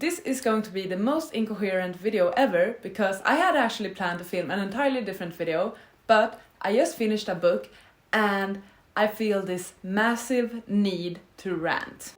This is going to be the most incoherent video ever because I had actually planned to film an entirely different video, but I just finished a book and I feel this massive need to rant.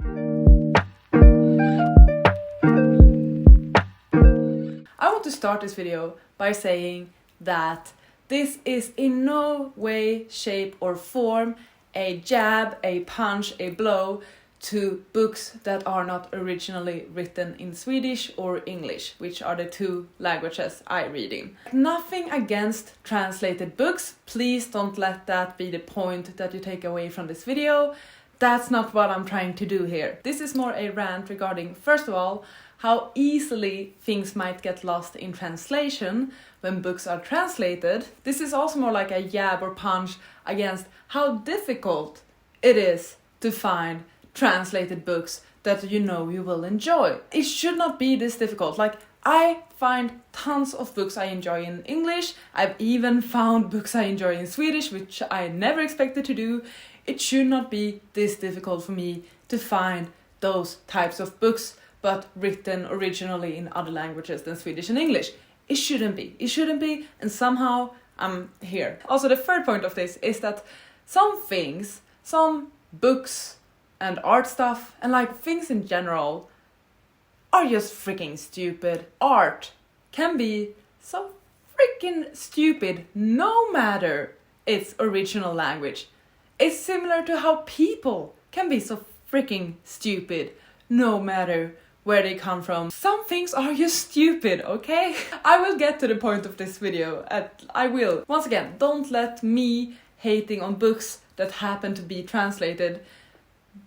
I want to start this video by saying that this is in no way, shape or form a jab, a punch, a blow to books that are not originally written in Swedish or English, which are the two languages I read in. Nothing against translated books, please don't let that be the point that you take away from this video. That's not what I'm trying to do here. This is more a rant regarding, first of all, how easily things might get lost in translation when books are translated. This is also more like a jab or punch against how difficult it is to find translated books that you know you will enjoy. It should not be this difficult. Like, I find tons of books I enjoy in English. I've even found books I enjoy in Swedish, which I never expected to do. It should not be this difficult for me to find those types of books, but written originally in other languages than Swedish and English. It shouldn't be. It shouldn't be, and somehow I'm here. Also, the third point of this is that some things, some books and art stuff, and like things in general, are just freaking stupid. Art can be so freaking stupid no matter its original language. It's similar to how people can be so freaking stupid no matter where they come from. Some things are just stupid, okay? I will get to the point of this video. I will. Once again, don't let me hating on books that happen to be translated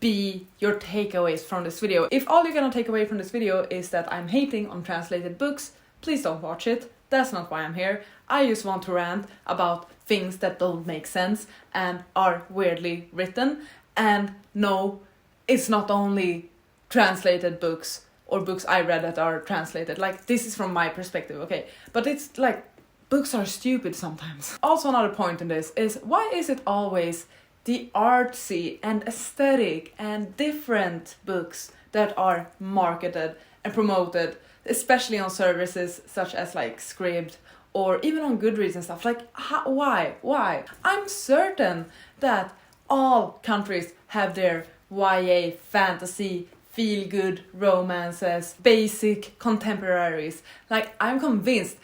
be your takeaways from this video. If all you're gonna take away from this video is that I'm hating on translated books, please don't watch it. That's not why I'm here. I just want to rant about things that don't make sense and are weirdly written. And no, it's not only translated books or books I read that are translated. Like, this is from my perspective, okay? But it's like, books are stupid sometimes. Also, another point in this is, why is it always the artsy and aesthetic and different books that are marketed and promoted, especially on services such as like Scribd or even on Goodreads and stuff? Like, why? I'm certain that all countries have their YA, fantasy, feel-good romances, basic contemporaries. Like, I'm convinced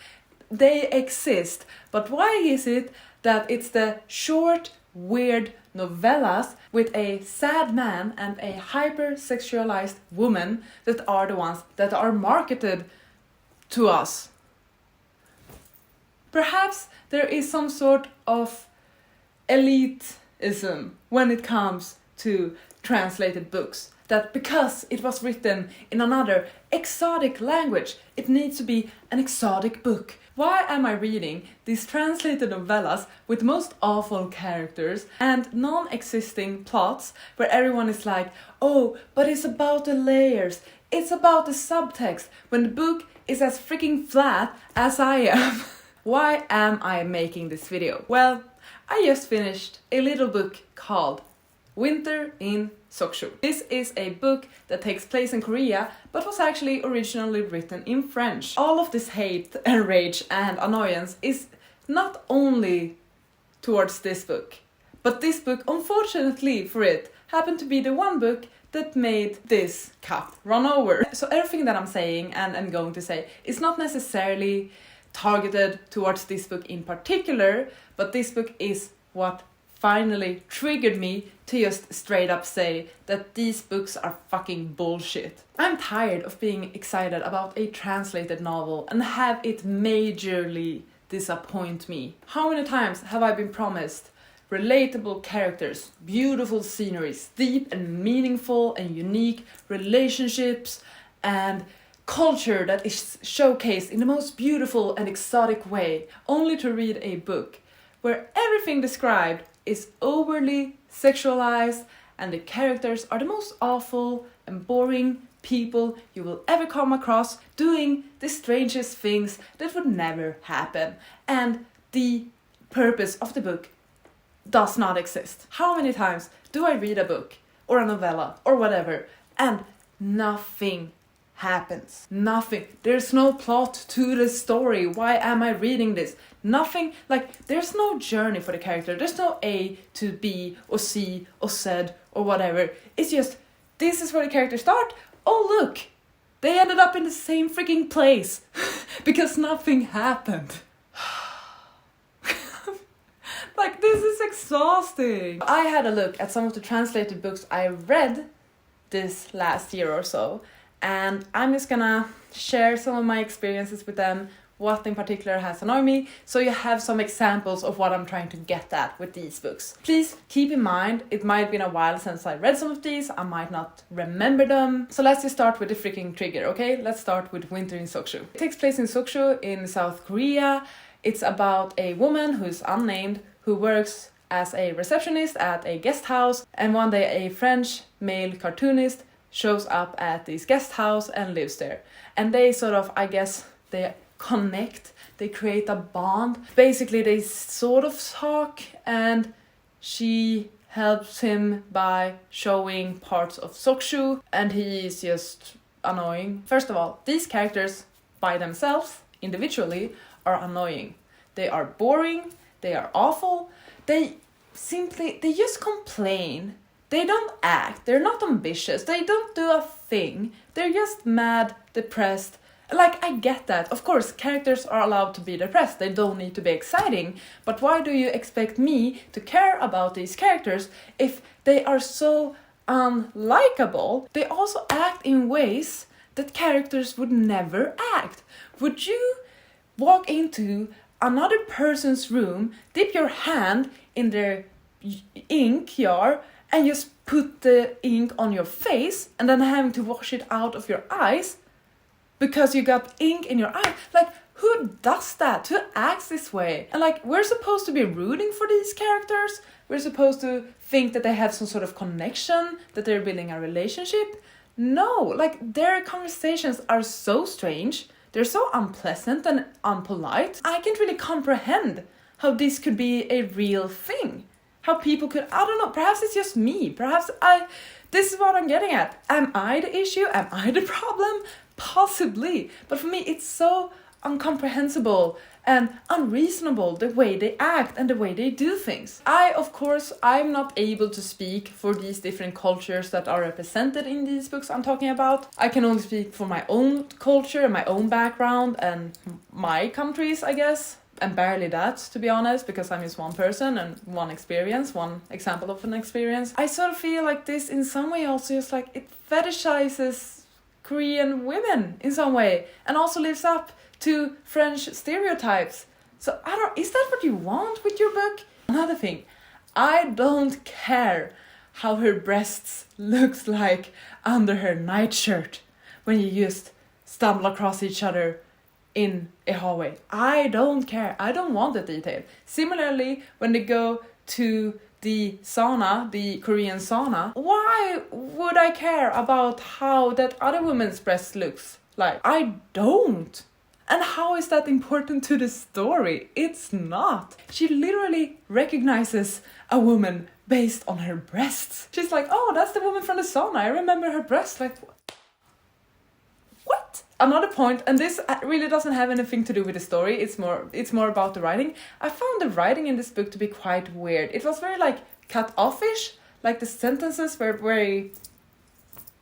they exist, but why is it that it's the short, weird novellas with a sad man and a hyper-sexualized woman that are the ones that are marketed to us? Perhaps there is some sort of elitism when it comes to translated books, that because it was written in another exotic language, it needs to be an exotic book. Why am I reading these translated novellas with most awful characters and non-existing plots where everyone is like, oh, but it's about the layers, it's about the subtext, when the book is as freaking flat as I am? Why am I making this video? Well, I just finished a little book called Winter in Seoksu. This is a book that takes place in Korea, but was actually originally written in French. All of this hate and rage and annoyance is not only towards this book, but this book, unfortunately for it, happened to be the one book that made this cup run over. So everything that I'm saying and I'm going to say is not necessarily targeted towards this book in particular, but this book is what finally triggered me to just straight up say that these books are fucking bullshit. I'm tired of being excited about a translated novel and have it majorly disappoint me. How many times have I been promised relatable characters, beautiful sceneries, deep and meaningful and unique relationships, and culture that is showcased in the most beautiful and exotic way, only to read a book where everything described is overly sexualized and the characters are the most awful and boring people you will ever come across, doing the strangest things that would never happen, and the purpose of the book does not exist. How many times do I read a book or a novella or whatever and nothing happens. Nothing. There's no plot to the story. Why am I reading this? Nothing. Like, there's no journey for the character. There's no A to B or C or Z or whatever. It's just, this is where the characters start. Oh, look. They ended up in the same freaking place. Because nothing happened. Like, this is exhausting. I had a look at some of the translated books I read this last year or so, and I'm just gonna share some of my experiences with them, what in particular has annoyed me, so you have some examples of what I'm trying to get at with these books. Please keep in mind, it might have been a while since I read some of these, I might not remember them. So let's just start with the freaking trigger, okay? Let's start with Winter in Seokshu. It takes place in Seokshu in South Korea. It's about a woman who's unnamed, who works as a receptionist at a guest house, and one day a French male cartoonist shows up at this guest house and lives there. And they sort of, I guess, they connect, they create a bond. Basically, they sort of talk, and she helps him by showing parts of Seokshu, and he is just annoying. First of all, these characters by themselves, individually, are annoying. They are boring, they are awful, they just complain. They don't act, they're not ambitious, they don't do a thing. They're just mad, depressed. Like, I get that. Of course, characters are allowed to be depressed, they don't need to be exciting. But why do you expect me to care about these characters if they are so unlikable? They also act in ways that characters would never act. Would you walk into another person's room, dip your hand in their ink jar and just put the ink on your face and then having to wash it out of your eyes because you got ink in your eye? Like, who does that? Who acts this way? And like, we're supposed to be rooting for these characters. We're supposed to think that they have some sort of connection, that they're building a relationship. No, like, their conversations are so strange. They're so unpleasant and unpolite. I can't really comprehend how this could be a real thing. How people could, I don't know, perhaps it's just me. This is what I'm getting at. Am I the issue? Am I the problem? Possibly. But for me, it's so incomprehensible and unreasonable the way they act and the way they do things. I'm not able to speak for these different cultures that are represented in these books I'm talking about. I can only speak for my own culture and my own background and my countries, I guess. And barely that, to be honest, because I'm just one person and one experience, one example of an experience. I sort of feel like this in some way also just like it fetishizes Korean women in some way and also lives up to French stereotypes. So is that what you want with your book? Another thing, I don't care how her breasts looks like under her nightshirt when you just stumble across each other in a hallway. I don't care. I don't want the detail. Similarly, when they go to the sauna, the Korean sauna, why would I care about how that other woman's breast looks like? I don't. And how is that important to the story? It's not. She literally recognizes a woman based on her breasts. She's like, oh, that's the woman from the sauna. I remember her breasts. Like, what? Another point, and this really doesn't have anything to do with the story. It's more about the writing. I found the writing in this book to be quite weird. It was very like cut offish. Like the sentences were very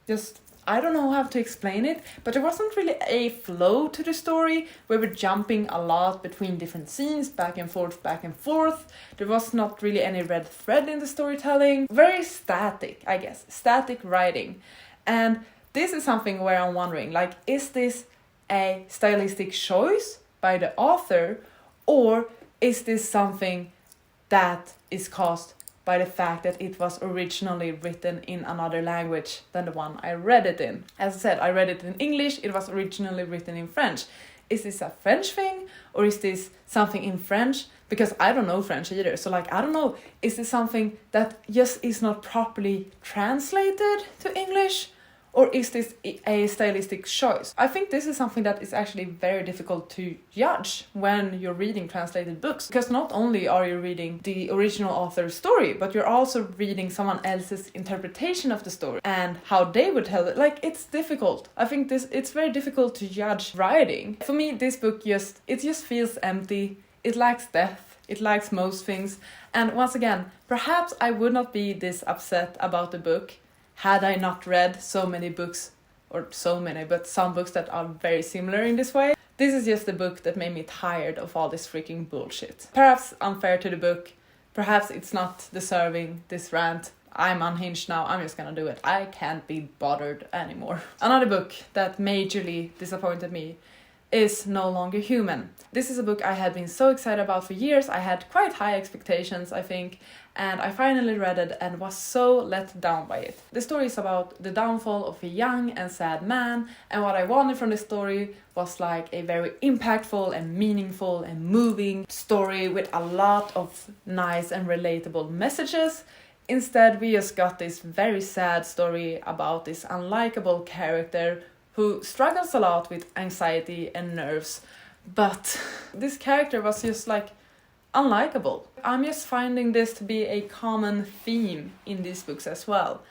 just, I don't know how to explain it, but there wasn't really a flow to the story. We were jumping a lot between different scenes, back and forth, back and forth. There was not really any red thread in the storytelling. Very static, I guess. Static writing. And this is something where I'm wondering, like, is this a stylistic choice by the author, or is this something that is caused by the fact that it was originally written in another language than the one I read it in? As I said, I read it in English, it was originally written in French. Is this a French thing, or is this something in French? Because I don't know French either, so like, I don't know, is this something that just is not properly translated to English? Or is this a stylistic choice? I think this is something that is actually very difficult to judge when you're reading translated books. Because not only are you reading the original author's story, but you're also reading someone else's interpretation of the story and how they would tell it. Like, it's difficult. I think it's very difficult to judge writing. For me, this book just feels empty. It lacks depth. It lacks most things. And once again, perhaps I would not be this upset about the book had I not read so many books, or so many, but some books that are very similar in this way. This is just a book that made me tired of all this freaking bullshit. Perhaps unfair to the book, perhaps it's not deserving this rant. I'm unhinged now, I'm just gonna do it. I can't be bothered anymore. Another book that majorly disappointed me is No Longer Human. This is a book I had been so excited about for years. I had quite high expectations, I think, and I finally read it and was so let down by it. The story is about the downfall of a young and sad man, and what I wanted from the story was like a very impactful and meaningful and moving story with a lot of nice and relatable messages. Instead, we just got this very sad story about this unlikable character who struggles a lot with anxiety and nerves, but this character was just like unlikable. I'm just finding this to be a common theme in these books as well,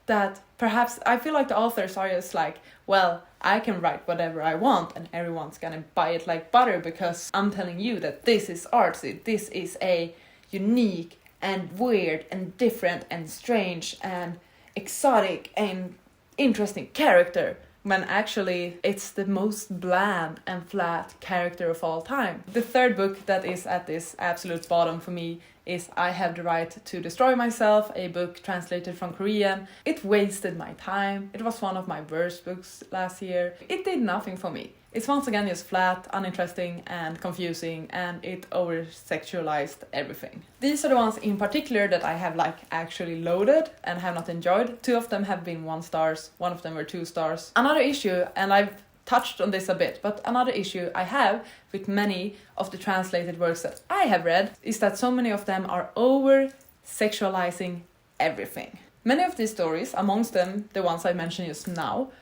that perhaps I feel like the authors are just like, well, I can write whatever I want and everyone's gonna buy it like butter because I'm telling you that this is artsy, this is a unique and weird and different and strange and exotic and interesting character, when actually it's the most bland and flat character of all time. The third book that is at this absolute bottom for me is I Have the Right to Destroy Myself, a book translated from Korean. It wasted my time. It was one of my worst books last year. It did nothing for me. It's once again just flat, uninteresting and confusing, and it over-sexualized everything. These are the ones in particular that I have like actually loaded and have not enjoyed. 2 of them have been 1 stars, 1 of them were 2 stars. Another issue, and I've touched on this a bit, but another issue I have with many of the translated works that I have read is that so many of them are over-sexualizing everything. Many of these stories, amongst them the ones I mentioned just now,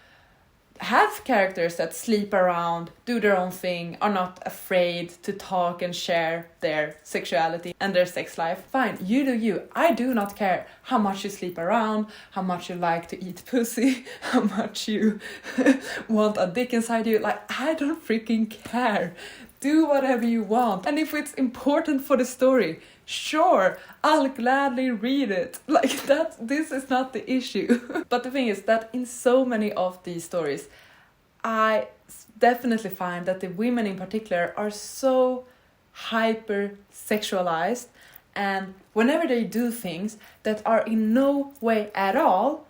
have characters that sleep around, do their own thing, are not afraid to talk and share their sexuality and their sex life. Fine, you do you. I do not care how much you sleep around, how much you like to eat pussy, how much you want a dick inside you. Like, I don't freaking care. Do whatever you want. And if it's important for the story, sure, I'll gladly read it. Like that, this is not the issue. But the thing is that in so many of these stories, I definitely find that the women in particular are so hyper sexualized, and whenever they do things that are in no way at all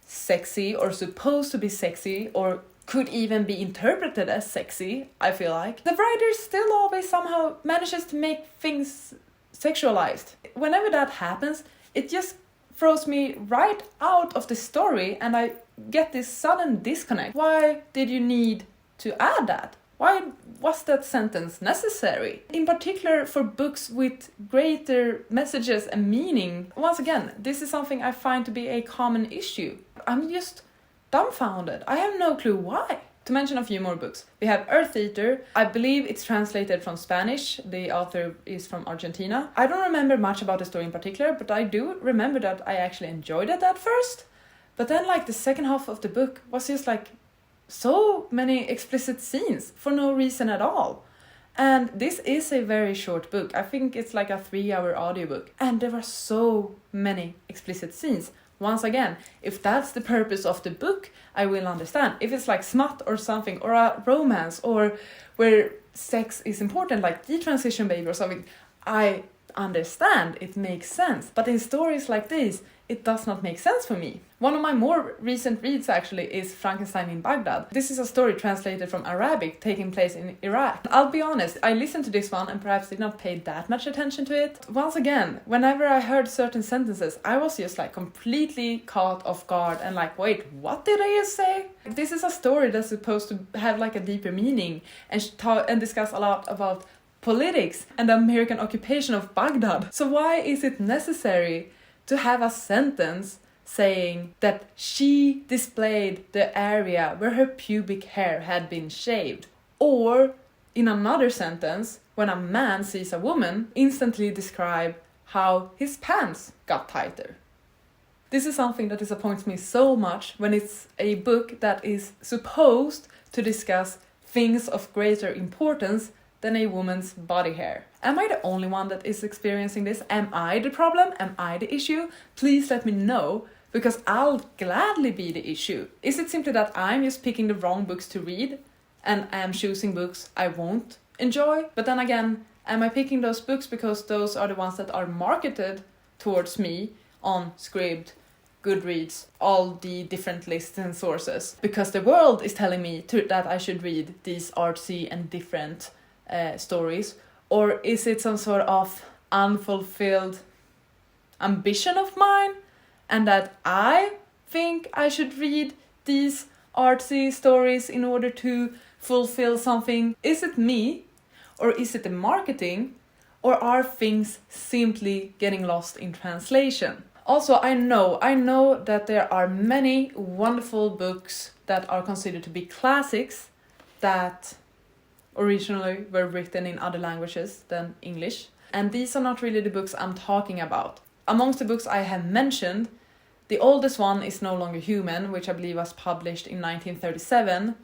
sexy or supposed to be sexy or could even be interpreted as sexy, I feel like, the writer still always somehow manages to make things sexualized. Whenever that happens, it just throws me right out of the story and I get this sudden disconnect. Why did you need to add that? Why was that sentence necessary? In particular for books with greater messages and meaning. Once again, this is something I find to be a common issue. I'm just dumbfounded. I have no clue why. To mention a few more books, we have Earth Eater. I believe it's translated from Spanish. The author is from Argentina. I don't remember much about the story in particular, but I do remember that I actually enjoyed it at first. But then like the second half of the book was just like so many explicit scenes for no reason at all. And this is a very short book. I think it's like a 3-hour audiobook. And there were so many explicit scenes. Once again, if that's the purpose of the book, I will understand. If it's like smut or something, or a romance, or where sex is important, like The Transition Baby or something, I understand, it makes sense. But in stories like these, it does not make sense for me. One of my more recent reads actually is Frankenstein in Baghdad. This is a story translated from Arabic taking place in Iraq. I'll be honest, I listened to this one and perhaps did not pay that much attention to it. Once again, whenever I heard certain sentences, I was just like completely caught off guard and like, wait, what did I just say? This is a story that's supposed to have like a deeper meaning and discuss a lot about politics and the American occupation of Baghdad. So why is it necessary to have a sentence saying that she displayed the area where her pubic hair had been shaved. Or in another sentence, when a man sees a woman, instantly describe how his pants got tighter. This is something that disappoints me so much when it's a book that is supposed to discuss things of greater importance than a woman's body hair. Am I the only one that is experiencing this? Am I the problem? Am I the issue? Please let me know, because I'll gladly be the issue. Is it simply that I'm just picking the wrong books to read and I'm choosing books I won't enjoy? But then again, am I picking those books because those are the ones that are marketed towards me on Scribd, Goodreads, all the different lists and sources? Because the world is telling me that I should read these artsy and different stories? Or is it some sort of unfulfilled ambition of mine, and that I think I should read these artsy stories in order to fulfill something? Is it me, or is it the marketing, or are things simply getting lost in translation? Also, I know that there are many wonderful books that are considered to be classics that originally were written in other languages than English. And these are not really the books I'm talking about. Amongst the books I have mentioned, the oldest one is No Longer Human, which I believe was published in 1937.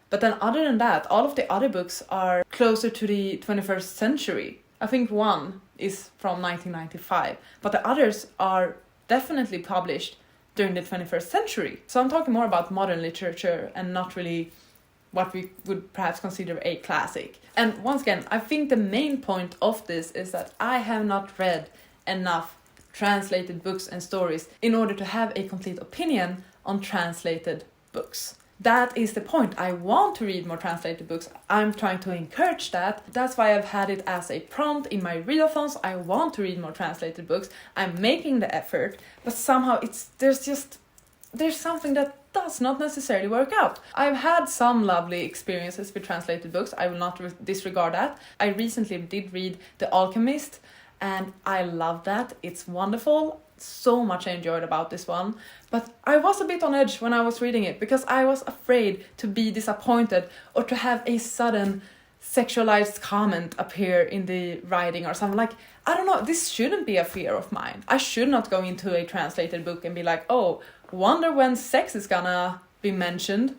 But then other than that, all of the other books are closer to the 21st century. I think one is from 1995, but the others are definitely published during the 21st century. So I'm talking more about modern literature and not really what we would perhaps consider a classic. And once again, I think the main point of this is that I have not read enough translated books and stories in order to have a complete opinion on translated books. That is the point. I want to read more translated books. I'm trying to encourage that. That's why I've had it as a prompt in my readathons. I want to read more translated books. I'm making the effort, but somehow there's something that does not necessarily work out. I've had some lovely experiences with translated books. I will not disregard that. I recently did read The Alchemist, and I love that. It's wonderful. So much I enjoyed about this one. But I was a bit on edge when I was reading it, because I was afraid to be disappointed or to have a sudden sexualized comment appear in the writing or something. Like, I don't know, this shouldn't be a fear of mine. I should not go into a translated book and be like, oh, wonder when sex is gonna be mentioned.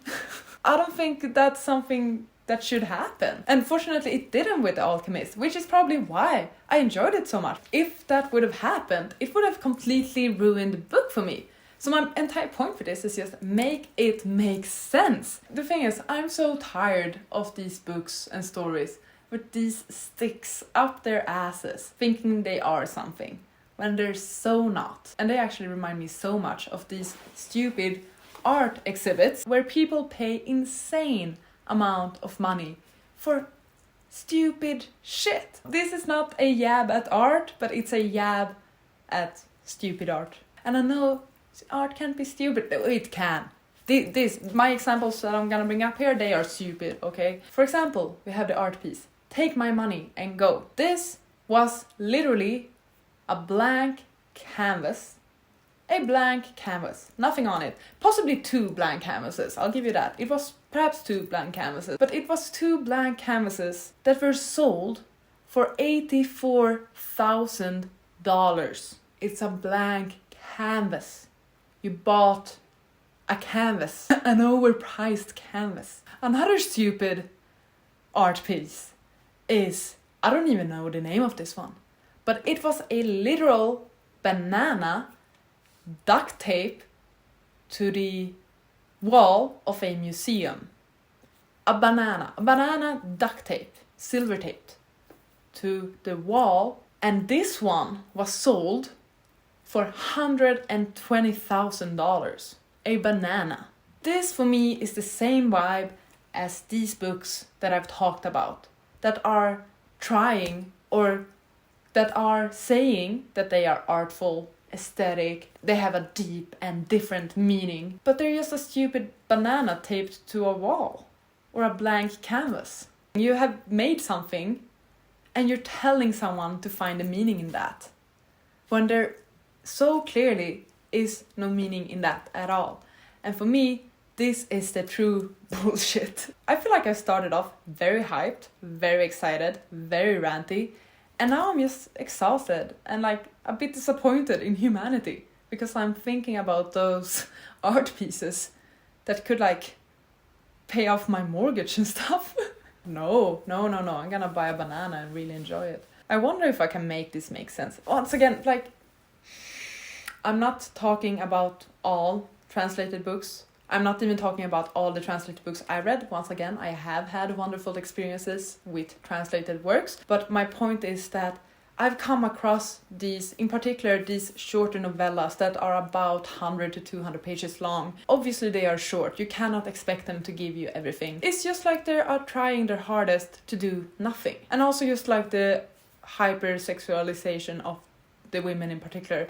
I don't think that's something that should happen. And fortunately it didn't with The Alchemist, which is probably why I enjoyed it so much. If that would have happened, it would have completely ruined the book for me. So my entire point for this is just make it make sense. The thing is, I'm so tired of these books and stories with these sticks up their asses, thinking they are something, when they're so not. And they actually remind me so much of these stupid art exhibits where people pay insane amount of money for stupid shit. This is not a jab at art, but it's a jab at stupid art. And I know art can't be stupid. It can. My examples that I'm gonna bring up here, they are stupid, okay? For example, we have the art piece, Take My Money and Go. This was literally a blank canvas. A blank canvas, nothing on it. Possibly two blank canvases, I'll give you that. It was perhaps two blank canvases, but it was two blank canvases that were sold for $84,000. It's a blank canvas. You bought a canvas, an overpriced canvas. Another stupid art piece is, I don't even know the name of this one, but it was a literal banana duct tape to the wall of a museum. A banana duct tape, silver taped to the wall, and this one was sold for $120,000. A banana. This for me is the same vibe as these books that I've talked about, that are trying or that are saying that they are artful, aesthetic, they have a deep and different meaning, but they're just a stupid banana taped to a wall or a blank canvas. You have made something and you're telling someone to find a meaning in that, when there so clearly is no meaning in that at all. And for me, this is the true bullshit. I feel like I started off very hyped, very excited, very ranty, and now I'm just exhausted and like a bit disappointed in humanity because I'm thinking about those art pieces that could like pay off my mortgage and stuff. No, I'm gonna buy a banana and really enjoy it. I wonder if I can make this make sense. Once again, like, I'm not talking about all translated books. I'm not even talking about all the translated books I read. Once again, I have had wonderful experiences with translated works. But my point is that I've come across these, in particular, these shorter novellas that are about 100 to 200 pages long. Obviously, they are short. You cannot expect them to give you everything. It's just like they are trying their hardest to do nothing. And also just like the hypersexualization of the women in particular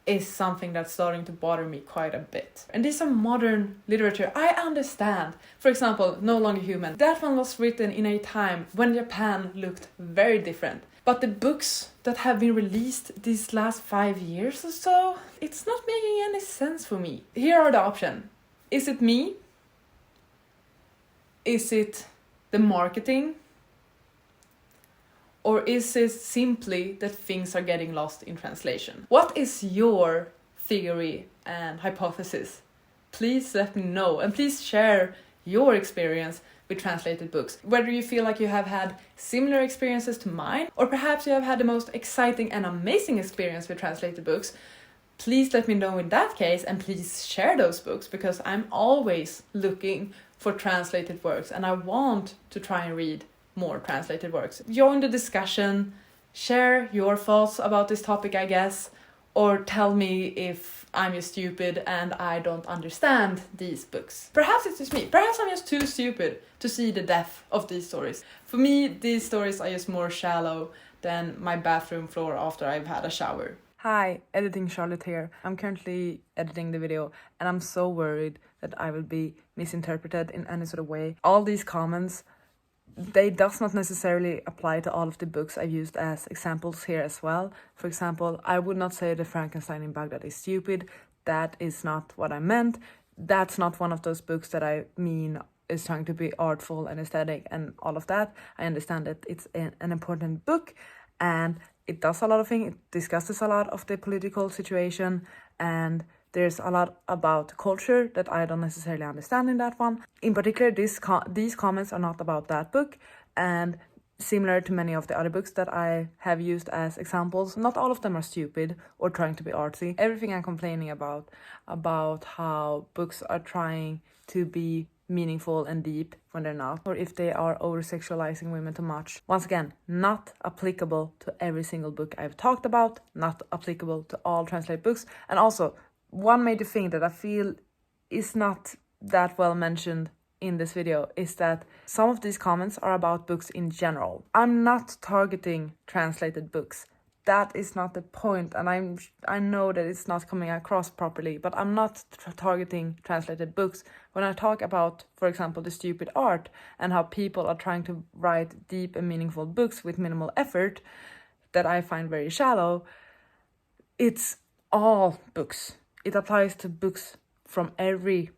is something that's starting to bother me quite a bit. And these are modern literature. I understand. For example, No Longer Human. That one was written in a time when Japan looked very different. But the books that have been released these last 5 years or so, it's not making any sense for me. Here are the options. Is it me? Is it the marketing? Or is it simply that things are getting lost in translation? What is your theory and hypothesis? Please let me know, and please share your experience with translated books. Whether you feel like you have had similar experiences to mine, or perhaps you have had the most exciting and amazing experience with translated books, please let me know in that case, and please share those books, because I'm always looking for translated works and I want to try and read more translated works. Join the discussion, share your thoughts about this topic, I guess, or tell me if I'm just stupid and I don't understand these books. Perhaps it's just me. Perhaps I'm just too stupid to see the depth of these stories. For me, these stories are just more shallow than my bathroom floor after I've had a shower. Hi, Editing Charlotte here. I'm currently editing the video and I'm so worried that I will be misinterpreted in any sort of way. All these comments, they does not necessarily apply to all of the books I've used as examples here as well. For example, I would not say that Frankenstein in Baghdad is stupid. That is not what I meant. That's not one of those books that I mean is trying to be artful and aesthetic and all of that. I understand that it's an important book and it does a lot of things. It discusses a lot of the political situation and there's a lot about culture that I don't necessarily understand in that one. In particular, these comments are not about that book, and similar to many of the other books that I have used as examples, not all of them are stupid or trying to be artsy. Everything I'm complaining about how books are trying to be meaningful and deep when they're not, or if they are over-sexualizing women too much. Once again, not applicable to every single book I've talked about, not applicable to all translated books, and also one major thing that I feel is not that well mentioned in this video is that some of these comments are about books in general. I'm not targeting translated books. That is not the point, and I know that it's not coming across properly, but I'm not targeting translated books. When I talk about, for example, the stupid art and how people are trying to write deep and meaningful books with minimal effort that I find very shallow, it's all books. It applies to books from every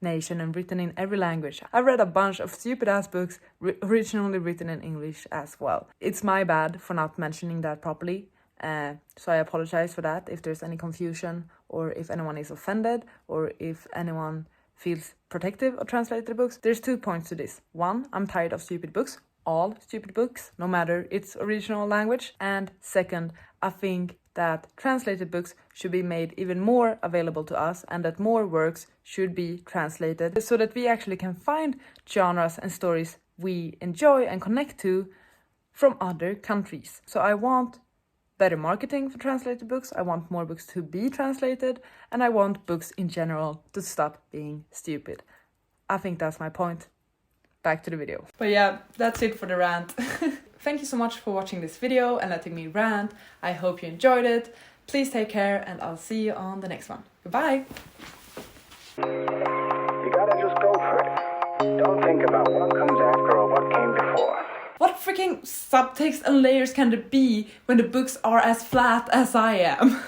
nation and written in every language. I've read a bunch of stupid-ass books originally written in English as well. It's my bad for not mentioning that properly, so I apologize for that if there's any confusion or if anyone is offended or if anyone feels protective of translated books. There's 2 points to this. 1, I'm tired of stupid books. All stupid books, no matter its original language. And 2nd, I think that translated books should be made even more available to us and that more works should be translated so that we actually can find genres and stories we enjoy and connect to from other countries. So I want better marketing for translated books, I want more books to be translated, and I want books in general to stop being stupid. I think that's my point. Back to the video. But yeah, that's it for the rant. Thank you so much for watching this video and letting me rant. I hope you enjoyed it. Please take care and I'll see you on the next one. Goodbye. You gotta just go for it. Don't think about what comes after or what came before. What freaking subtext and layers can there be when the books are as flat as I am?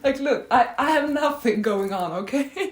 Like, look, I have nothing going on, okay?